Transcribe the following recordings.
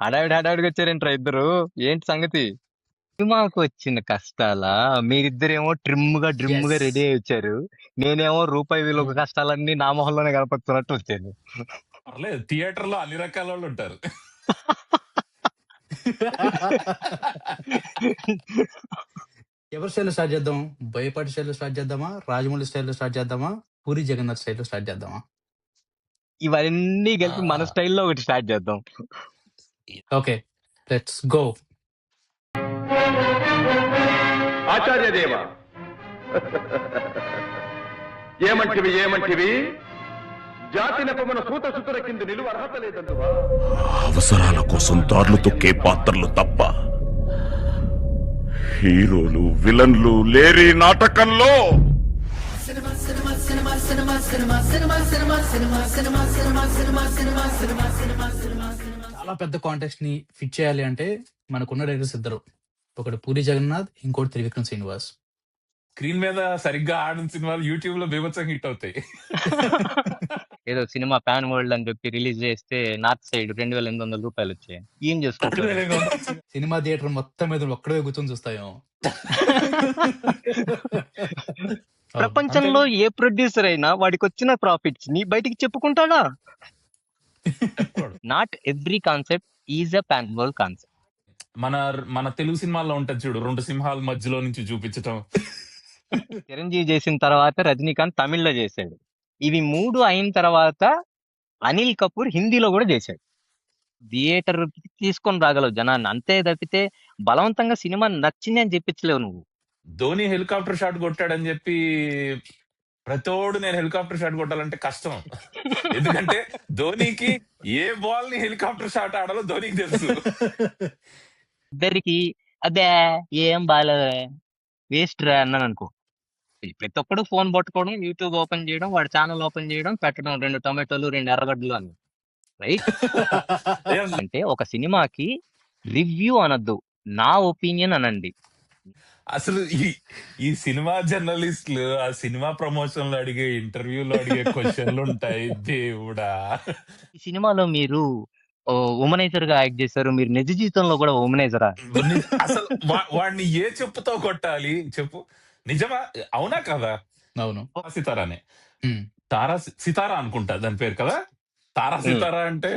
హడావిడిగా వచ్చారేంట్రా ఇద్దరు? ఏంటి సంగతి? సినిమాకు వచ్చిన కష్టాలా? మీరిద్దరేమో డ్రిమ్ గా ఎస్. రెడీ అయి వచ్చారు. నేనేమో రూపాయి విలువ కష్టాలన్నీ నా మొహంలోనే కనపడుతున్నట్టు వచ్చాను. పర్లేదు, థియేటర్ లో అన్ని రకాల వాళ్ళు ఉంటారు. ఎవరి స్టైల్లో స్టార్ట్ చేద్దాం? బోయపాటి స్టైల్లో స్టార్ట్ చేద్దామా? రాజమౌళి స్టైల్లో స్టార్ట్ చేద్దామా? పూరి జగన్నాథ్ స్టైల్లో స్టార్ట్ చేద్దామా? ఇవన్నీ కలిపి మన స్టైల్లో ఒకటి స్టార్ట్ చేద్దాం. Okay, let's go. ఆచార్యదేవ ఏమంటివి జాతి నెపమున సూత సుతుల కింద నిలువ అర్హత లేదందువా? అవసరాల కోసం దారులు తొక్కే పాత్రలు తప్ప హీరోలు విలన్లు లేరి నాటకంలో. చాలా పెద్ద కాంటెక్స్ట్ ని ఫిట్ చేయాలి అంటే మనకున్న డైరెక్టర్స్ ఇద్దరు. ఒకటి పూరి జగన్నాథ్, ఇంకోటి త్రివిక్రమ్ శ్రీనివాస్. స్క్రీన్ మీద సరిగ్గా ఆడిన సినిమాలు యూట్యూబ్ లో బీభత్సంగా హిట్ అవుతాయి. ఏదో సినిమా ప్యాన్ వరల్డ్ అని చెప్పి రిలీజ్ చేస్తే నార్త్ సైడ్ 2,800 రూపాయలు వచ్చాయి. ఏం చేసుకుంటారు? సినిమా థియేటర్ మొత్తం మీద ఒక్కడే కూర్చొని చూస్తాయో. ప్రపంచంలో ఏ ప్రొడ్యూసర్ అయినా వాడికి వచ్చిన ప్రాఫిట్స్ ని బయటికి చెప్పుకుంటాడా? Not every concept is a pan world concept. మన తెలుగు సినిమాల్లో ఉంటది చూడు, 2 సింహాల మధ్యలో నుంచి చూపించటం. చిరంజీవి చేసిన తర్వాత రజనీకాంత్ తమిళ్లో చేశాడు. ఇవి 3 అయిన తర్వాత అనిల్ కపూర్ హిందీలో కూడా చేశాడు. థియేటర్ తీసుకొని రాగలవు జనాన్ని, అంతే తప్పితే బలవంతంగా సినిమా నచ్చింది అని చెప్పించలేవు నువ్వు. ధోని హెలికాప్టర్ షాట్ కొట్టాడని చెప్పి ప్రతోడు నేను హెలికాప్టర్ షాట్ కొట్టాలంటే కష్టం. ఎందుకంటే ధోనికి ఏ బాల్ ని హెలికాప్టర్ షాట్ ఆడాలో ధోనికి తెలుసు. ఇద్దరికి అదే ఏం బాగాలేదు వేస్ట్ రా అన్నాను అనుకో, ప్రతి ఒక్కడు ఫోన్ పట్టుకోవడం, యూట్యూబ్ ఓపెన్ చేయడం, వాడి ఛానల్ ఓపెన్ చేయడం, పెట్టడం 2 టొమాటోలు 2 ఎర్రగడ్డలు అని, రైట్? అంటే ఒక సినిమాకి రివ్యూ అనొద్దు, నా ఒపీనియన్ అనండి. అసలు ఈ సినిమా జర్నలిస్టులు ఆ సినిమా ప్రమోషన్ లో అడిగే, ఇంటర్వ్యూలో అడిగే క్వశ్చన్లు ఉంటాయి. దేవుడా, ఈ సినిమాలో మీరు ఉమనైజర్ గా యాక్ట్ చేశారు, మీరు నిజ జీవితంలో కూడా ఉమనైజరా? అసలు వాడిని ఏ చెప్పుతో కొట్టాలి చెప్పు? నిజమా? అవునా కదా? అవును. సితారానే, ఉమ్. సితారా అనుకుంటా దాని పేరు కదా. తారా సితారా అంటే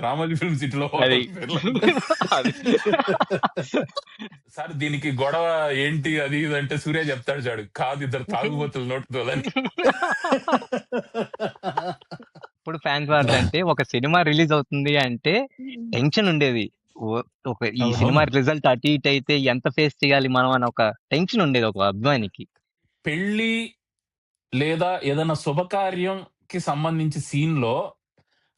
రామోజీ ఫిల్మ్ సిటీలో సార్ దీనికి గొడవ ఏంటి అది ఇది అంటే సూర్య చెప్తాడు చాడు, కాదు ఇద్దరు తాగుబోతులు నోటుతోలని. ఇప్పుడు ఫ్యాన్స్ వార్ అంటే ఒక సినిమా రిలీజ్ అవుతుంది అంటే టెన్షన్ ఉండేది. ఈ సినిమా రిజల్ట్ అటు ఇటు అయితే ఎంత ఫేస్ చేయాలి మనం అని ఒక టెన్షన్ ఉండేది ఒక అభిమానికి. పెళ్లి లేదా ఏదైనా శుభకార్యం కి సంబంధించి సీన్ లో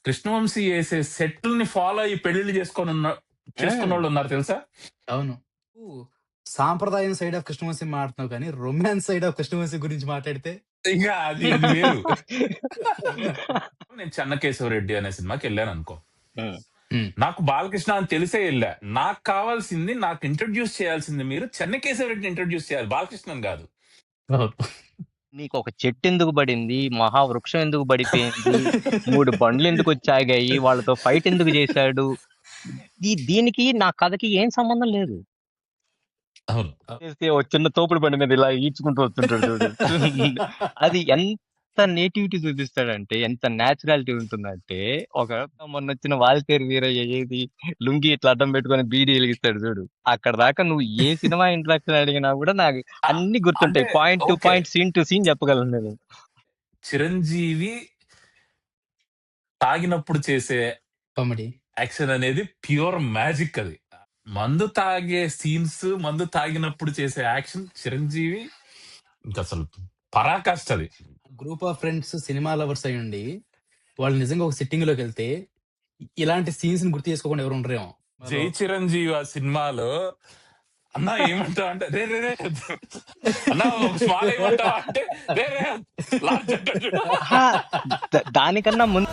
కృష్ణవంశీ వేసే సెట్లని ఫాలో అయ్యి పెళ్లిళ్ళు చేసుకున్న వాళ్ళు ఉన్నారు తెలుసా? అవును. సాంప్రదాయం సైడ్ ఆఫ్ కృష్ణవంశీ మాట్లాడుతున్నావు కానీ రొమాన్స్ సైడ్ ఆఫ్ కృష్ణవంశీ గురించి మాట్లాడితే ఇంకా అది వేరు. నేను చెన్నకేశవరెడ్డి అనే సినిమాకి వెళ్ళాను అనుకో, నాకు బాలకృష్ణ అని తెలిసే వెళ్ళా. నాకు కావాల్సింది, నాకు ఇంట్రడ్యూస్ చేయాల్సింది మీరు చెన్నకేశవరెడ్డిని ఇంట్రడ్యూస్ చేయాలి, బాలకృష్ణన్ కాదు. నీకు ఒక చెట్టు ఎందుకు పడింది, మహావృక్షం ఎందుకు పడిపోయింది, 3 బండ్లు ఎందుకు వచ్చాగాయి, వాళ్ళతో ఫైట్ ఎందుకు చేశాడు, దీనికి నా కథకి ఏం సంబంధం లేదు. చేస్తే ఒక చిన్న తోపుడు బండి మీద ఇలా ఈడ్చుకుంటూ వస్తుంటాడు చూడు, అది ఎంత నేటివిటీ చూపిస్తాడంటే, ఎంత న్యాచురాలిటీ ఉంటుందంటే, ఒక మొన్న వచ్చిన వాల్తేరు వీరయ్య ఏది లుంగి ఇట్లా అడ్డం పెట్టుకొని బీడీ వెలిగిస్తాడు చూడు, అక్కడ దాకా నువ్వు ఏ సినిమా ఇంట్రాక్షన్ అడిగినా కూడా నాకు అన్ని గుర్తుంటాయి. Point to point, scene to scene చెప్పగలను నేను. చిరంజీవి తాగినప్పుడు చేసే కామెడీ యాక్షన్ అనేది ప్యూర్ మ్యాజిక్. అది మందు తాగే సీన్స్, మందు తాగినప్పుడు చేసే యాక్షన్ చిరంజీవి ఇంకా అసలు పరాకాష్ట. అది group of friends cinema lovers అయి ఉండి వాళ్ళు నిజంగా ఒక సిట్టింగ్ లోకి వెళ్తే ఇలాంటి సీన్స్ ని గుర్తు చేసుకోకుండా ఎవరు ఉండరేమో. జై చిరంజీవి ఆ సినిమాలో అన్నా ఏమంటావు అంటే రే రే రే అన్నా స్మాల్ ఏమంటావు అంటే రే రే లార్జ్ దానికన్నా ముందు